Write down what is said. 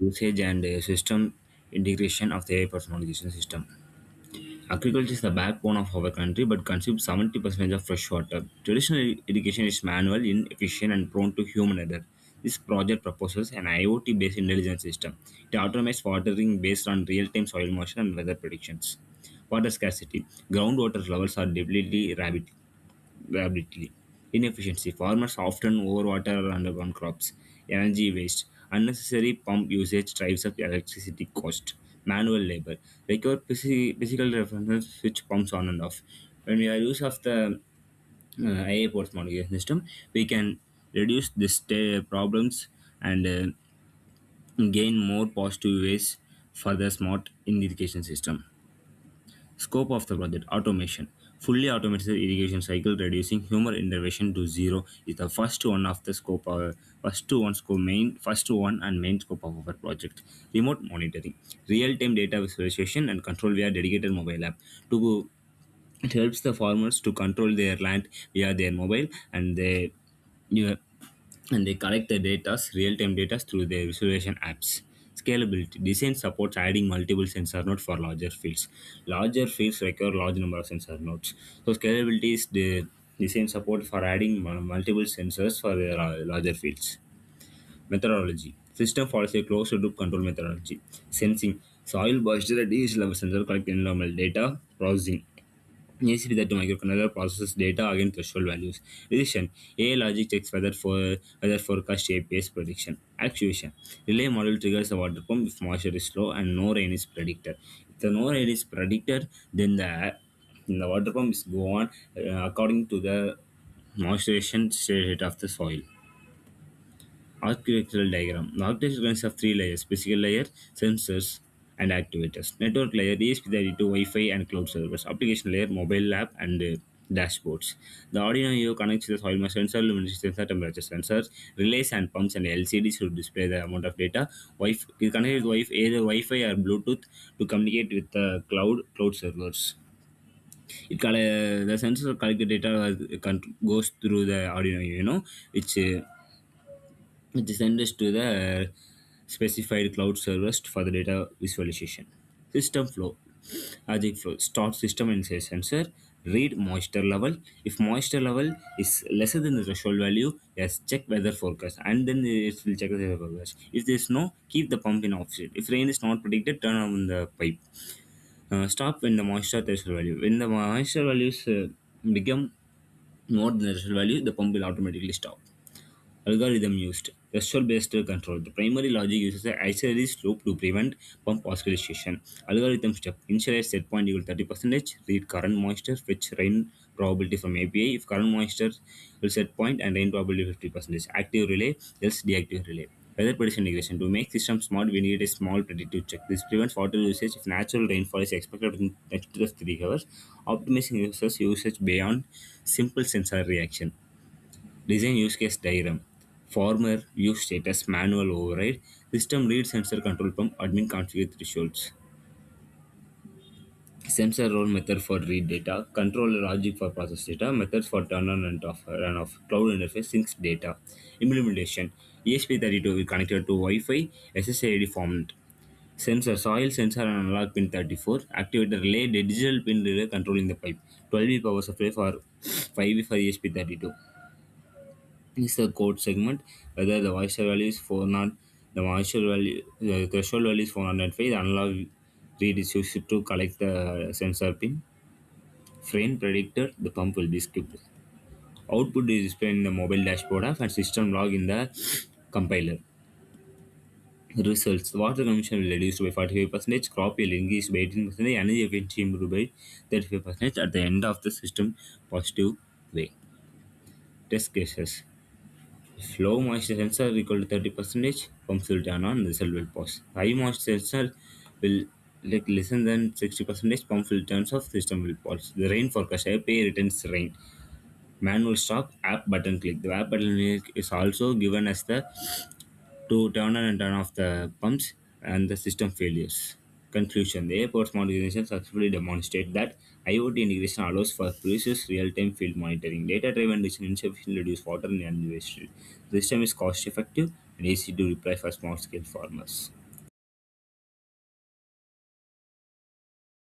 usage and system integration of the AI personalization system. Agriculture is the backbone of our country but consumes 70% of fresh water. Traditional irrigation is manual, inefficient, and prone to human error. This project proposes an IoT based intelligence system. It automates watering based on real time soil moisture and weather predictions. Water scarcity. Groundwater levels are depleted rapidly. Inefficiency. Farmers often overwater underground crops. Energy waste. Unnecessary pump usage drives up electricity cost. Manual labor. Require physical references switch pumps on and off. When we are use of the AI ports modification system, we can reduce these problems and gain more positive ways for the smart irrigation system. Scope of the project automation. Fully automated irrigation cycle reducing human intervention to zero is the first one and main scope of our project. Remote monitoring, real-time data visualization and control via dedicated mobile app. To it helps the farmers to control their land via their mobile and yeah, they collect the data, real-time data through their visualization apps. Scalability. Design supports adding multiple sensor nodes for larger fields. Larger fields require large number of sensor nodes. So scalability is the design support for adding multiple sensors for the larger fields. Methodology. System follows a closed loop control methodology. Sensing. Soil moisture at each level sensor collect normal data. Processing. ACP that microcontroller processes data against threshold values. Decision. AI logic checks weather forecast APS prediction. Actuation. Relay model triggers the water pump if moisture is low and no rain is predicted. If the no rain is predicted, then the water pump is go on according to the moisturization state of the soil. Architectural diagram. The architecture consists of three layers: physical layer, sensors, and activators. Network layer is with Wi-Fi and cloud servers. Application layer, mobile app, and dashboards. The Arduino IO connects to the soil moisture sensor, luminosity sensor, temperature sensors, relays and pumps, and LCDs to display the amount of data. Wi-Fi is connected with Wi-Fi, either Wi-Fi or Bluetooth to communicate with the cloud servers. The sensor collect the data goes through the Arduino, which it sends to the specified cloud servers for the data visualization. System flow. Logic flow. Start system and say sensor. Read moisture level. If moisture level is lesser than the threshold value, yes, check weather forecast and then it will check the weather forecast. If there is no, keep the pump in off state. If rain is not predicted, turn on the pipe. Stop when the moisture threshold value. When the moisture values become more than the threshold value, the pump will automatically stop. Algorithm used. Threshold based control. The primary logic uses a isolated loop to prevent pump oscillation. Algorithm step. Initialize set point equal 30%. Read current moisture. Fetch rain probability from API. If current moisture will set point and rain probability 50%. Active relay. Else deactive relay. Weather prediction integration. To make system smart, we need a small predictive check. This prevents water usage if natural rainfall is expected within next to the 3 hours. Optimizing usage beyond simple sensor reaction. Design use case diagram. Former use status manual override. System read sensor control pump admin configure thresholds. Sensor role method for read data. Controller logic for process data. Methods for turn on and off. Run off. Cloud interface syncs data. Implementation. ESP32 will connected to Wi-Fi SSID format. Sensor soil sensor and analog pin 34. Activate the relay digital pin relay controlling the pipe. 12V power supply for 5V for ESP32. This is the code segment. Whether the moisture value is 4 not the moisture value the threshold value is 405. The analog read is used to collect the sensor pin. Frame predictor, the pump will be skipped. Output is displayed in the mobile dashboard app and system log in the compiler. Results: water consumption will reduce by 45%, crop yield increase by 18%, energy efficiency improved by 35% at the end of the system positive way. Test cases. If low moisture sensor equal to 30%, pumps will turn on, result will pause. High moisture sensor will like less than 60%, pump will turn off, system will pause. The rain forecast API returns rain. Manual stop, app button click. The app button click is also given as the to turn on and turn off the pumps and the system failures. Conclusion: the airport's modernization successfully demonstrate that IoT integration allows for precise real-time field monitoring, data-driven decision insufficiently reduce water and energy wastage. The system is cost-effective and easy to deploy for small-scale farmers.